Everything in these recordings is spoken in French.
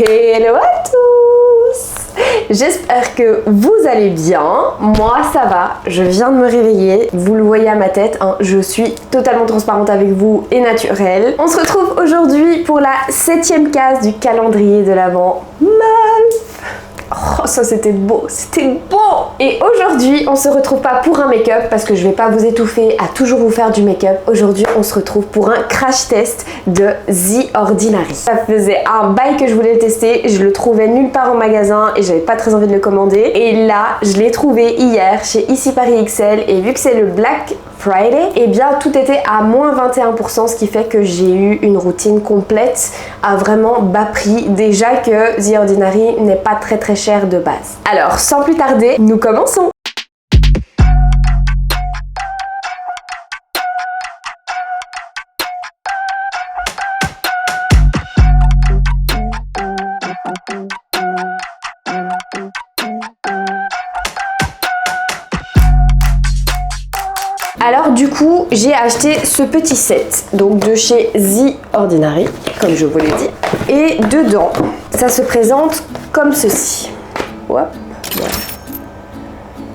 Hello à tous! J'espère que vous allez bien. Moi ça va, je viens de me réveiller. Vous le voyez à ma tête, hein, je suis totalement transparente avec vous et naturelle. On se retrouve aujourd'hui pour la 7e case du calendrier de l'Avent. Oh, ça c'était beau, c'était beau! Et aujourd'hui, on se retrouve pas pour un make-up parce que je vais pas vous étouffer à toujours vous faire du make-up. Aujourd'hui, on se retrouve pour un crash test de The Ordinary. Ça faisait un bail que je voulais le tester, je le trouvais nulle part en magasin et j'avais pas très envie de le commander. Et là, je l'ai trouvé hier chez Ici Paris XL et vu que c'est le Black Friday, et bien tout était à moins 21%, ce qui fait que j'ai eu une routine complète à vraiment bas prix. Déjà que The Ordinary n'est pas très cher de base. Alors sans plus tarder, nous commençons. Alors du coup, j'ai acheté ce petit set, donc de chez The Ordinary, comme je vous l'ai dit. Et dedans, ça se présente comme ceci. Hop, voilà.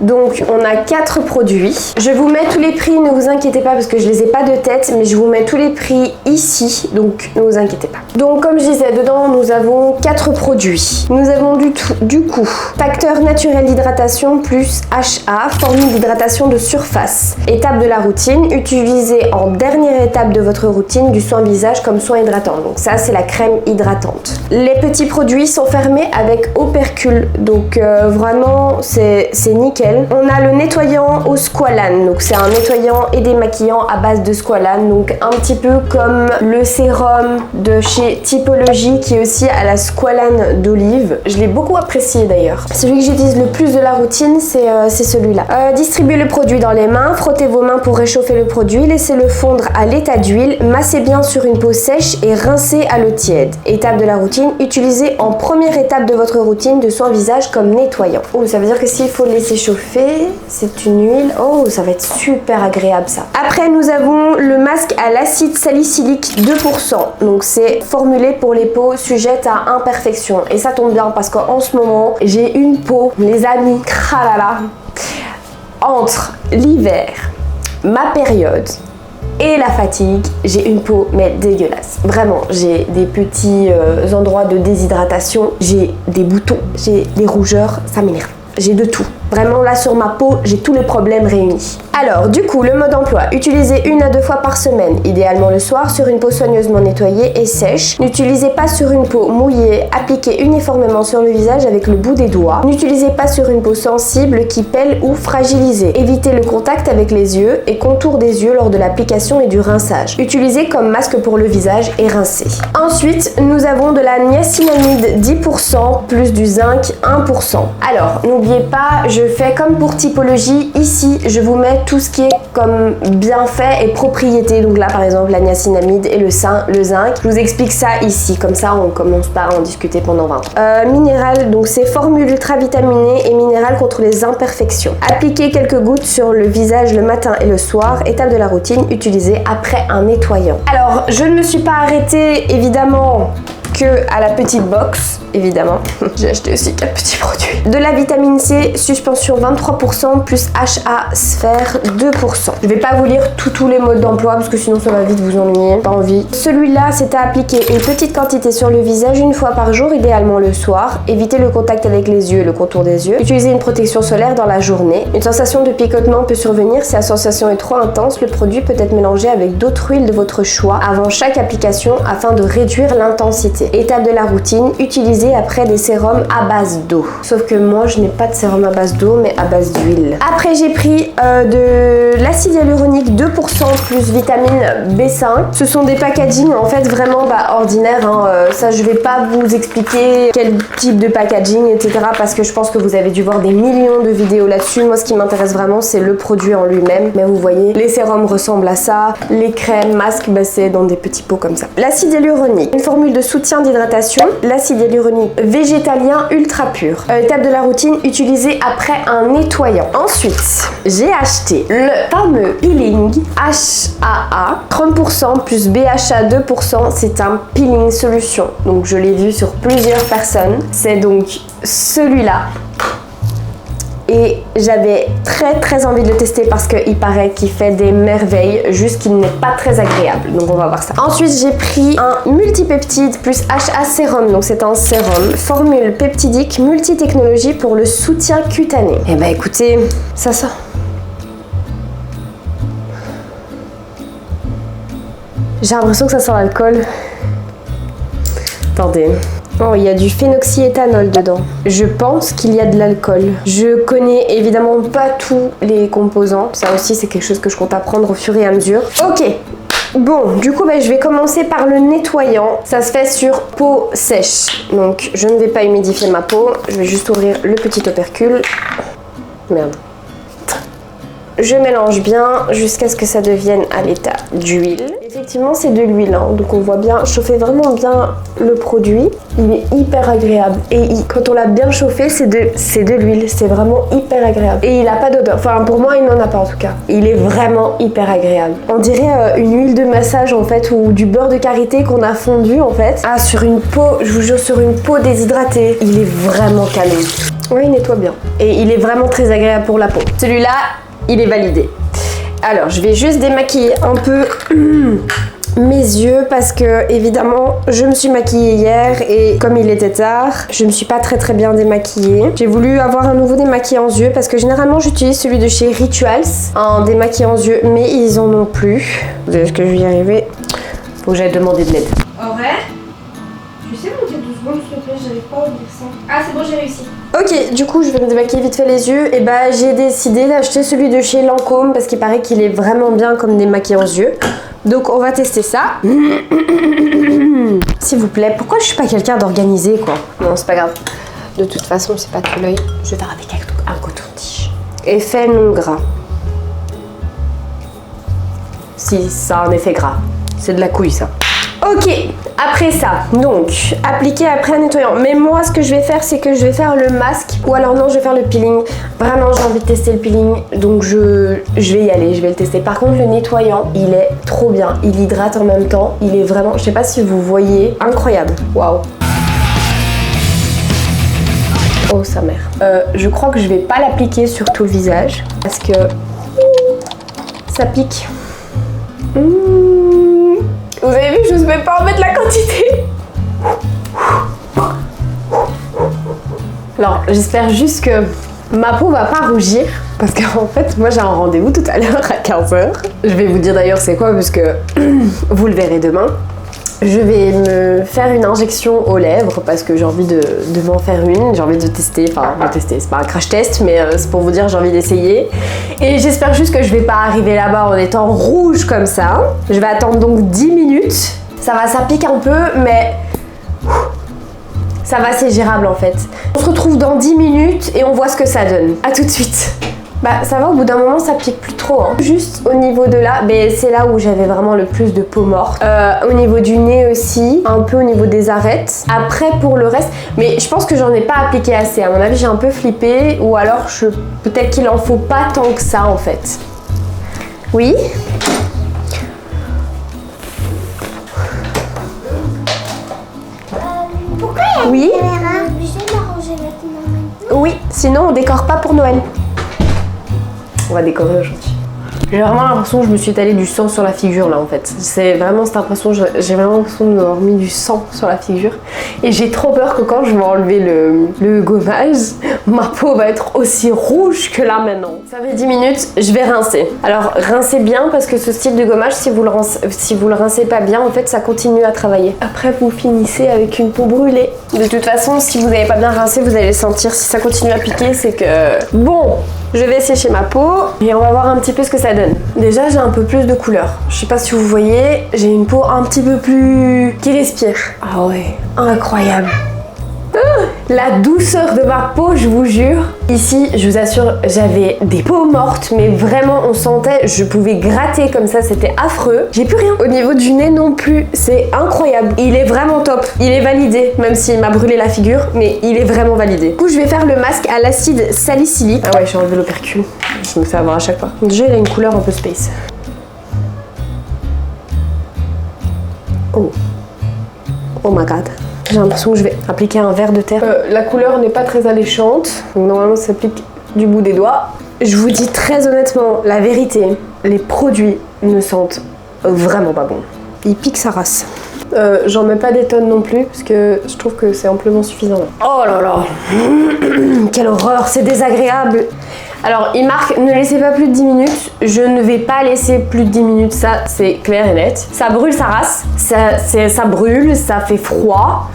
Donc on a 4 produits. Je vous mets tous les prix, ne vous inquiétez pas parce que je les ai pas de tête, mais je vous mets tous les prix ici, donc ne vous inquiétez pas. Donc comme je disais, dedans nous avons 4 produits. Nous avons du coup facteur naturel d'hydratation plus HA, formule d'hydratation de surface. Étape de la routine, utilisez en dernière étape de votre routine du soin visage comme soin hydratant. Donc ça c'est la crème hydratante. Les petits produits sont fermés avec opercule, donc vraiment c'est nickel. On a le nettoyant au squalane, donc c'est un nettoyant et démaquillant à base de squalane, donc un petit peu comme le sérum de chez Typologie qui est aussi à la squalane d'olive. Je l'ai beaucoup apprécié d'ailleurs. Celui que j'utilise le plus de la routine, c'est celui-là. Distribuez le produit dans les mains, frottez vos mains pour réchauffer le produit, laissez-le fondre à l'état d'huile, massez bien sur une peau sèche et rincez à l'eau tiède. Étape de la routine, utilisez en première étape de votre routine de soin visage comme nettoyant. Oh, ça veut dire que s'il faut le laisser chauffer, c'est une huile. Oh, ça va être super agréable ça. Après, nous avons le masque à l'acide salicylique 2%. Donc, c'est formulé pour les peaux sujettes à imperfection. Et ça tombe bien parce qu'en ce moment, j'ai une peau, les amis, cralala, entre l'hiver, ma période et la fatigue, j'ai une peau mais dégueulasse. Vraiment, j'ai des petits endroits de déshydratation, j'ai des boutons, j'ai des rougeurs, ça m'énerve. J'ai de tout. Vraiment là sur ma peau, j'ai tous les problèmes réunis. Alors du coup, le mode d'emploi, utilisez 1 à 2 fois par semaine, idéalement le soir sur une peau soigneusement nettoyée et sèche. N'utilisez pas sur une peau mouillée, appliquez uniformément sur le visage avec le bout des doigts. N'utilisez pas sur une peau sensible qui pèle ou fragilisée. Évitez le contact avec les yeux et contour des yeux lors de l'application et du rinçage. Utilisez comme masque pour le visage et rincez. Ensuite, nous avons de la niacinamide 10% plus du zinc 1%. Alors, n'oubliez pas, je fais comme pour Typologie, ici je vous mets tout ce qui est comme bienfait et propriété. Donc là par exemple la niacinamide et le zinc. Je vous explique ça ici, comme ça on commence pas à en discuter pendant 20 ans. Minéral, donc c'est formule ultra vitaminée et minéral contre les imperfections. Appliquez quelques gouttes sur le visage le matin et le soir. Étape de la routine, utilisez après un nettoyant. Alors je ne me suis pas arrêtée évidemment que à la petite box, évidemment. J'ai acheté aussi 4 petits produits. De la vitamine C, suspension 23% plus HA sphère 2%. Je vais pas vous lire tous les modes d'emploi parce que sinon ça va vite vous ennuyer. Pas envie. Celui-là, c'est à appliquer une petite quantité sur le visage une fois par jour, idéalement le soir. Évitez le contact avec les yeux et le contour des yeux. Utilisez une protection solaire dans la journée. Une sensation de picotement peut survenir si la sensation est trop intense. Le produit peut être mélangé avec d'autres huiles de votre choix avant chaque application afin de réduire l'intensité. Étape de la routine, utilisez après des sérums à base d'eau. Sauf que moi je n'ai pas de sérum à base d'eau mais à base d'huile. Après j'ai pris de l'acide hyaluronique 2% plus vitamine B5. Ce sont des packaging en fait vraiment ordinaires. Ça je vais pas vous expliquer quel type de packaging etc. parce que je pense que vous avez dû voir des millions de vidéos là-dessus. Moi ce qui m'intéresse vraiment c'est le produit en lui-même. Mais vous voyez, les sérums ressemblent à ça. Les crèmes, masques, c'est dans des petits pots comme ça. L'acide hyaluronique, une formule de soutien soutien d'hydratation, l'acide hyaluronique végétalien ultra pur. Étape de la routine, utilisée après un nettoyant. Ensuite, j'ai acheté le fameux peeling HAA 30% plus BHA 2%. C'est un peeling solution. Donc je l'ai vu sur plusieurs personnes. C'est donc celui-là. Et j'avais très envie de le tester parce qu'il paraît qu'il fait des merveilles, juste qu'il n'est pas très agréable. Donc on va voir ça. Ensuite j'ai pris un multipeptide plus HA sérum. Donc c'est un sérum. Formule peptidique multitechnologie pour le soutien cutané. Et bah écoutez, ça sent. J'ai l'impression que ça sent l'alcool. Attendez. Oh, il y a du phénoxyéthanol dedans. Je pense qu'il y a de l'alcool. Je connais évidemment pas tous les composants. Ça aussi, c'est quelque chose que je compte apprendre au fur et à mesure. Ok. Bon, du coup, je vais commencer par le nettoyant. Ça se fait sur peau sèche. Donc, je ne vais pas humidifier ma peau. Je vais juste ouvrir le petit opercule. Merde. Je mélange bien jusqu'à ce que ça devienne à l'état d'huile. Effectivement, c'est de l'huile, hein, donc on voit bien chauffer vraiment bien le produit. Il est hyper agréable. Et quand on l'a bien chauffé, c'est de l'huile. C'est vraiment hyper agréable. Et il n'a pas d'odeur. Enfin, pour moi, il n'en a pas en tout cas. Il est vraiment hyper agréable. On dirait une huile de massage en fait, ou du beurre de karité qu'on a fondu en fait. Ah, sur une peau, je vous jure, sur une peau déshydratée. Il est vraiment canon. Oui, il nettoie bien. Et il est vraiment très agréable pour la peau. Celui-là, il est validé. Alors, je vais juste démaquiller un peu mes yeux parce que, évidemment, je me suis maquillée hier et comme il était tard, je me suis pas très bien démaquillée. J'ai voulu avoir un nouveau démaquillant yeux parce que généralement, j'utilise celui de chez Rituals, un démaquillant yeux, mais ils en ont plus. Est-ce que je vais y arriver? Faut que j'aille demander de l'aide. Auré, tu sais monter 12 secondes s'il te plaît, j'arrive pas à ouvrir ça. Ah, c'est bon, j'ai réussi. Ok, du coup je vais me démaquiller vite fait les yeux. Et bah j'ai décidé d'acheter celui de chez Lancôme parce qu'il paraît qu'il est vraiment bien comme démaquillant yeux. Donc on va tester ça. S'il vous plaît, pourquoi je suis pas quelqu'un d'organisé quoi? Non, c'est pas grave. De toute façon, c'est pas tout l'œil. Je vais faire avec un coton-tige. Effet non gras. Si, ça a un effet gras. C'est de la couille ça. Ok, après ça, donc, appliquer après un nettoyant. Mais moi, ce que je vais faire, c'est que je vais faire le masque. Ou alors non, je vais faire le peeling. Vraiment, j'ai envie de tester le peeling. Donc, je vais y aller, je vais le tester. Par contre, le nettoyant, il est trop bien. Il hydrate en même temps. Il est vraiment, je sais pas si vous voyez, incroyable. Waouh. Oh, sa mère. Je crois que je vais pas l'appliquer sur tout le visage. Parce que ça pique. Vous avez vu, je n'ose même pas en mettre la quantité. Alors, j'espère juste que ma peau va pas rougir. Parce qu'en fait, moi j'ai un rendez-vous tout à l'heure à 15h. Je vais vous dire d'ailleurs c'est quoi, parce que vous le verrez demain. Je vais me faire une injection aux lèvres parce que j'ai envie de m'en faire une. J'ai envie de tester, enfin de tester, c'est pas un crash test, mais c'est pour vous dire j'ai envie d'essayer. Et j'espère juste que je vais pas arriver là-bas en étant rouge comme ça. Je vais attendre donc 10 minutes. Ça pique un peu, mais ça va, c'est gérable en fait. On se retrouve dans 10 minutes et on voit ce que ça donne. A tout de suite. Bah ça va, au bout d'un moment ça pique plus trop hein. Juste au niveau de là, c'est là où j'avais vraiment le plus de peau morte. Au niveau du nez aussi, un peu au niveau des arêtes. Après pour le reste, mais je pense que j'en ai pas appliqué assez. À mon avis j'ai un peu flippé, ou alors peut-être qu'il en faut pas tant que ça en fait. Oui. Pourquoi il y a oui. une caméra? Je vais m'arranger maintenant. Oui, sinon on décore pas pour Noël. On va décorer aujourd'hui. J'ai vraiment l'impression que je me suis étalée du sang sur la figure là en fait. C'est vraiment cette impression, j'ai vraiment l'impression d'avoir mis du sang sur la figure. Et j'ai trop peur que quand je vais enlever le gommage, ma peau va être aussi rouge que là maintenant. Ça fait 10 minutes, je vais rincer. Alors rincez bien parce que ce style de gommage, si vous le rincez pas bien, en fait ça continue à travailler. Après vous finissez avec une peau brûlée. De toute façon, si vous n'avez pas bien rincé, vous allez sentir si ça continue à piquer, c'est que bon. Je vais sécher ma peau et on va voir un petit peu ce que ça donne. Déjà, j'ai un peu plus de couleur. Je sais pas si vous voyez, j'ai une peau un petit peu plus... qui respire. Ah ouais, incroyable. la douceur de ma peau, je vous jure. Ici, je vous assure, j'avais des peaux mortes, mais vraiment on sentait, je pouvais gratter comme ça, c'était affreux. J'ai plus rien. Au niveau du nez non plus, c'est incroyable. Il est vraiment top. Il est validé, même s'il m'a brûlé la figure, mais il est vraiment validé. Du coup, je vais faire le masque à l'acide salicylique. Ah ouais, j'ai enlevé l'opercule. Je me fais avoir à chaque fois. Déjà, il a une couleur un peu space. Oh. Oh my god. J'ai l'impression que je vais appliquer un verre de terre. La couleur n'est pas très alléchante. Donc normalement, ça s'applique du bout des doigts. Je vous dis très honnêtement, la vérité, les produits ne sentent vraiment pas bon. Ils piquent sa race. J'en mets pas des tonnes non plus parce que je trouve que c'est amplement suffisant. Oh là là. Quelle horreur, c'est désagréable. Alors, il marque ne laissez pas plus de 10 minutes. Je ne vais pas laisser plus de 10 minutes, ça c'est clair et net. Ça brûle sa race, ça brûle, ça fait froid.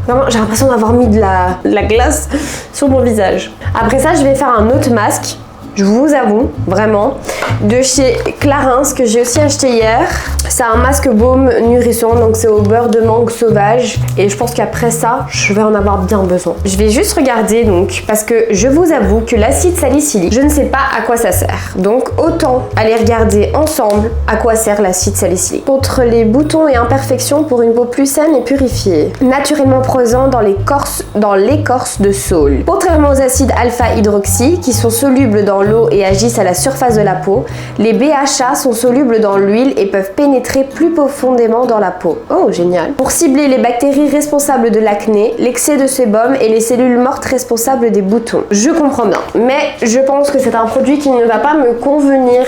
Vraiment, j'ai l'impression d'avoir mis de la glace sur mon visage. Après ça, je vais faire un autre masque. Je vous avoue, vraiment, de chez Clarins que j'ai aussi acheté hier. C'est un masque baume nourrissant, donc c'est au beurre de mangue sauvage. Et je pense qu'après ça, je vais en avoir bien besoin. Je vais juste regarder donc, parce que je vous avoue que l'acide salicylique, je ne sais pas à quoi ça sert. Donc autant aller regarder ensemble à quoi sert l'acide salicylique. Contre les boutons et imperfections pour une peau plus saine et purifiée. Naturellement présent dans l'écorce de saule. Contrairement aux acides alpha-hydroxy qui sont solubles dans l'eau et agissent à la surface de la peau, les BHA sont solubles dans l'huile et peuvent pénétrer plus profondément dans la peau. Oh, génial. Pour cibler les bactéries responsables de l'acné, l'excès de sébum et les cellules mortes responsables des boutons. Je comprends bien, mais je pense que c'est un produit qui ne va pas me convenir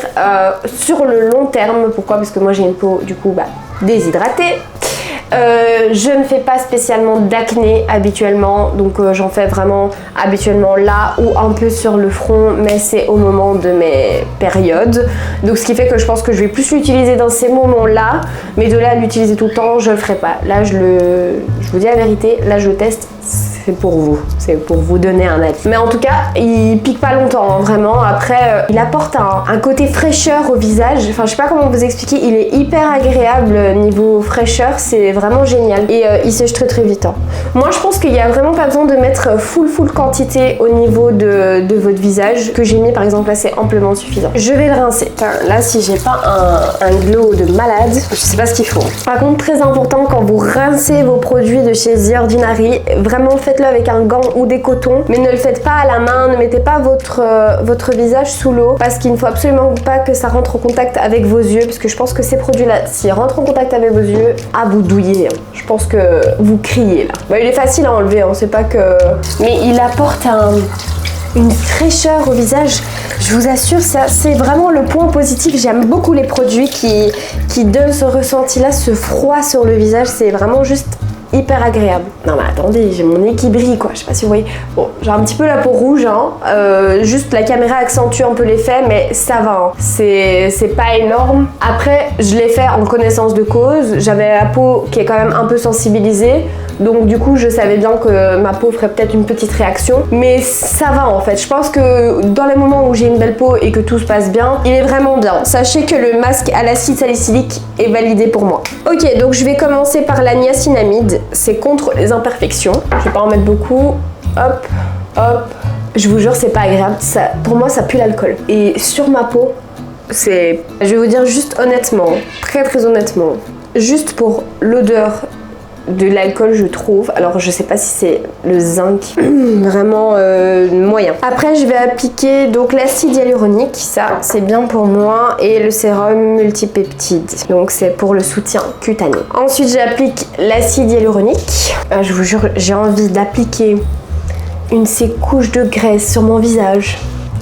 sur le long terme. Pourquoi? Parce que moi j'ai une peau du coup déshydratée. Je ne fais pas spécialement d'acné habituellement, donc j'en fais vraiment habituellement là ou un peu sur le front, mais c'est au moment de mes périodes. Donc ce qui fait que je pense que je vais plus l'utiliser dans ces moments-là, mais de là à l'utiliser tout le temps, je le ferai pas. Là, je vous dis la vérité, là je le teste. C'est pour vous, c'est pour vous donner un avis. Mais en tout cas, il pique pas longtemps, hein, vraiment. Après, il apporte un côté fraîcheur au visage. Enfin, je sais pas comment vous expliquer, il est hyper agréable niveau fraîcheur, c'est vraiment génial. Et il sèche très très vite. Hein. Moi, je pense qu'il y a vraiment pas besoin de mettre full quantité au niveau de votre visage. Que j'ai mis par exemple là, c'est amplement suffisant. Je vais le rincer. Enfin, là, si j'ai pas un glow de malade, je sais pas ce qu'il faut. Par contre, très important, quand vous rincez vos produits de chez The Ordinary, vraiment faites-le avec un gant ou des cotons, mais ne le faites pas à la main, ne mettez pas votre visage sous l'eau, parce qu'il ne faut absolument pas que ça rentre en contact avec vos yeux, parce que je pense que ces produits-là, s'ils rentrent en contact avec vos yeux, vous douillez. Hein. Je pense que vous criez là. Il est facile à enlever, hein, c'est pas que... Mais il apporte une fraîcheur au visage, je vous assure, ça c'est vraiment le point positif. J'aime beaucoup les produits qui donnent ce ressenti-là, ce froid sur le visage, c'est vraiment juste hyper agréable. Non mais attendez, j'ai mon nez qui brille quoi, je sais pas si vous voyez. Bon, j'ai un petit peu la peau rouge, hein. Juste la caméra accentue un peu l'effet, mais ça va, hein. C'est pas énorme. Après, je l'ai fait en connaissance de cause, j'avais la peau qui est quand même un peu sensibilisée, donc du coup je savais bien que ma peau ferait peut-être une petite réaction, mais ça va en fait. Je pense que dans les moments où j'ai une belle peau et que tout se passe bien, il est vraiment bien. Sachez que le masque à l'acide salicylique est validé pour moi. Ok, donc je vais commencer par la niacinamide. C'est contre les imperfections. Je vais pas en mettre beaucoup. Hop, hop. Je vous jure, c'est pas agréable. Ça, pour moi, ça pue l'alcool. Et sur ma peau, c'est... Je vais vous dire juste honnêtement, très très honnêtement, juste pour l'odeur de l'alcool, je trouve. Alors je sais pas si c'est le zinc, vraiment moyen. Après je vais appliquer donc l'acide hyaluronique, ça c'est bien pour moi, et le sérum multipeptide, donc c'est pour le soutien cutané. Ensuite j'applique l'acide hyaluronique. Je vous jure, j'ai envie d'appliquer une de ces couches de graisse sur mon visage.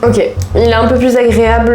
Ok, il est un peu plus agréable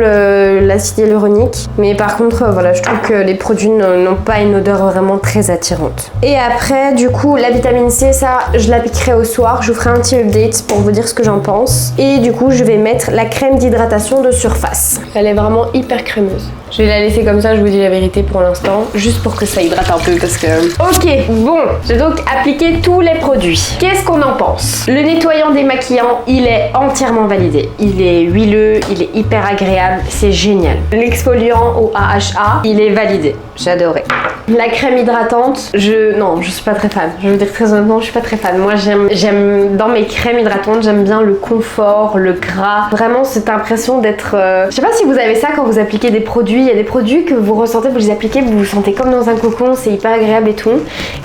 l'acide hyaluronique, mais par contre voilà, je trouve que les produits n'ont pas une odeur vraiment très attirante. Et après du coup la vitamine C, ça je l'appliquerai au soir, je vous ferai un petit update pour vous dire ce que j'en pense. Et du coup je vais mettre la crème d'hydratation de surface. Elle est vraiment hyper crémeuse. Je vais la laisser comme ça, je vous dis la vérité pour l'instant, juste pour que ça hydrate un peu parce que... Ok, bon, j'ai donc appliqué tous les produits. Qu'est-ce qu'on en pense? Le nettoyant démaquillant, il est entièrement validé. Il est huileux, il est hyper agréable, c'est génial. L'exfoliant au AHA, il est validé. j'adorais. La crème hydratante, non, je suis pas très fan. Je veux dire très honnêtement, je suis pas très fan. Moi, j'aime dans mes crèmes hydratantes, j'aime bien le confort, le gras. Vraiment, cette impression d'être... Je sais pas si vous avez ça quand vous appliquez des produits. Il y a des produits que vous ressentez, vous les appliquez, vous vous sentez comme dans un cocon, c'est hyper agréable et tout.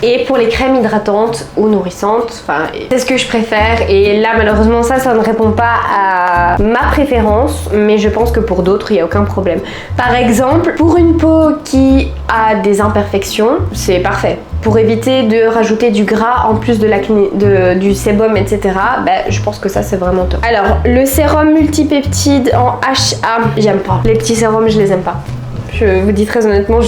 Et pour les crèmes hydratantes ou nourrissantes, enfin, c'est ce que je préfère. Et là, malheureusement, ça ne répond pas à ma préférence, mais je pense que pour d'autres, il n'y a aucun problème. Par exemple, pour une peau qui a des imperfections, c'est parfait. Pour éviter de rajouter du gras en plus de l'acné, du sébum, etc. Je pense que ça c'est vraiment top. Alors, le sérum multipeptide en HA, j'aime pas. Les petits sérums, je les aime pas. Je vous dis très honnêtement,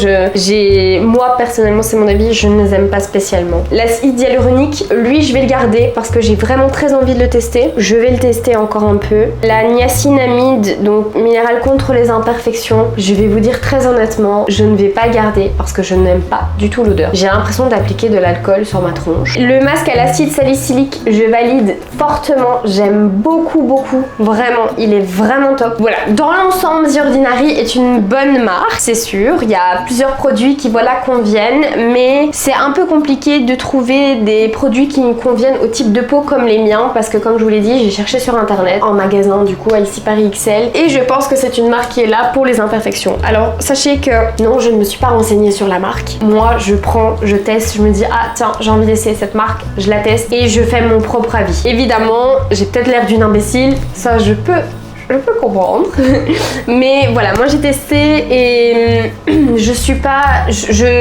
moi personnellement, c'est mon avis, je ne les aime pas spécialement. L'acide hyaluronique, lui, je vais le garder parce que j'ai vraiment très envie de le tester. Je vais le tester encore un peu. La niacinamide, donc minéral contre les imperfections, je vais vous dire très honnêtement, je ne vais pas garder parce que je n'aime pas du tout l'odeur. J'ai l'impression d'appliquer de l'alcool sur ma tronche. Le masque à l'acide salicylique, je valide fortement. J'aime beaucoup, beaucoup. Vraiment, il est vraiment top. Voilà, dans l'ensemble, The Ordinary est une bonne marque. C'est sûr, il y a plusieurs produits qui conviennent, mais c'est un peu compliqué de trouver des produits qui conviennent au type de peau comme les miens parce que comme je vous l'ai dit, j'ai cherché sur internet, en magasin du coup à ici Paris XL et je pense que c'est une marque qui est là pour les imperfections. Alors sachez que non, je ne me suis pas renseignée sur la marque. Moi je prends, je teste, je me dis ah tiens j'ai envie d'essayer cette marque, je la teste et je fais mon propre avis. Évidemment, j'ai peut-être l'air d'une imbécile, ça je peux comprendre. Mais voilà, moi j'ai testé et je suis pas...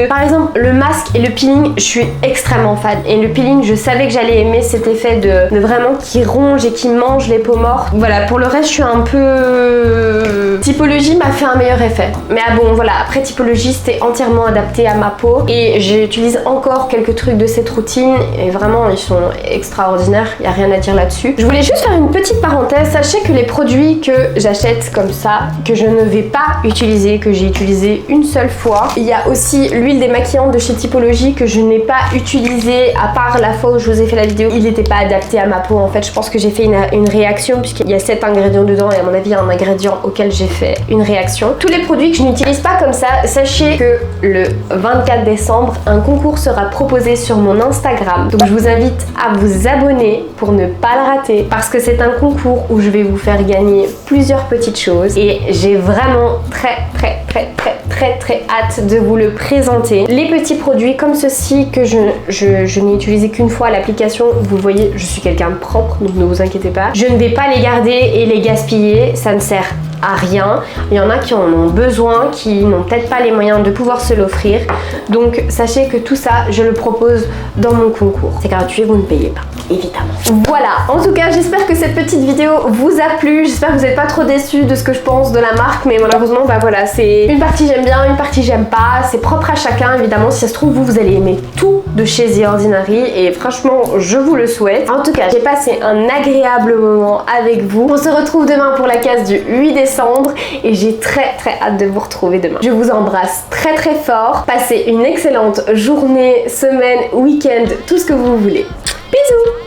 Par exemple, le masque et le peeling, je suis extrêmement fan. Et le peeling, je savais que j'allais aimer cet effet de vraiment qui ronge et qui mange les peaux mortes. Voilà, pour le reste, je suis un peu... Typologie m'a fait un meilleur effet. Mais ah bon, voilà, après Typologie, c'était entièrement adapté à ma peau. Et j'utilise encore quelques trucs de cette routine. Et vraiment, ils sont extraordinaires. Il n'y a rien à dire là-dessus. Je voulais juste faire une petite parenthèse. Sachez que les produits que j'achète comme ça, que je ne vais pas utiliser, que j'ai utilisé une seule fois. Il y a aussi l'huile démaquillante de chez Typologie que je n'ai pas utilisée à part la fois où je vous ai fait la vidéo. Il n'était pas adapté à ma peau en fait. Je pense que j'ai fait une réaction puisqu'il y a 7 ingrédients dedans et à mon avis il y a un ingrédient auquel j'ai fait une réaction. Tous les produits que je n'utilise pas comme ça, sachez que le 24 décembre, un concours sera proposé sur mon Instagram. Donc je vous invite à vous abonner pour ne pas le rater parce que c'est un concours où je vais vous faire gagner plusieurs petites choses et j'ai vraiment très hâte de vous le présenter. Les petits produits comme ceci que je n'ai utilisé qu'une fois l'application, vous le voyez, je suis quelqu'un de propre donc ne vous inquiétez pas. Je ne vais pas les garder et les gaspiller, ça ne sert à rien. Il y en a qui en ont besoin, qui n'ont peut-être pas les moyens de pouvoir se l'offrir. Donc sachez que tout ça, je le propose dans mon concours. C'est gratuit, vous ne payez pas, évidemment. Voilà, en tout cas, j'espère que cette petite vidéo vous a plu. J'espère que vous n'êtes pas trop déçus de ce que je pense de la marque, mais malheureusement, voilà, c'est une partie j'aime bien, une partie j'aime pas. C'est propre à chacun, évidemment. Si ça se trouve, vous allez aimer tout de chez The Ordinary et franchement, je vous le souhaite. En tout cas, j'ai passé un agréable moment avec vous. On se retrouve demain pour la case du 8 décembre et j'ai très hâte de vous retrouver demain. Je vous embrasse très fort. Passez une excellente journée, semaine, week-end, tout ce que vous voulez. Bisous!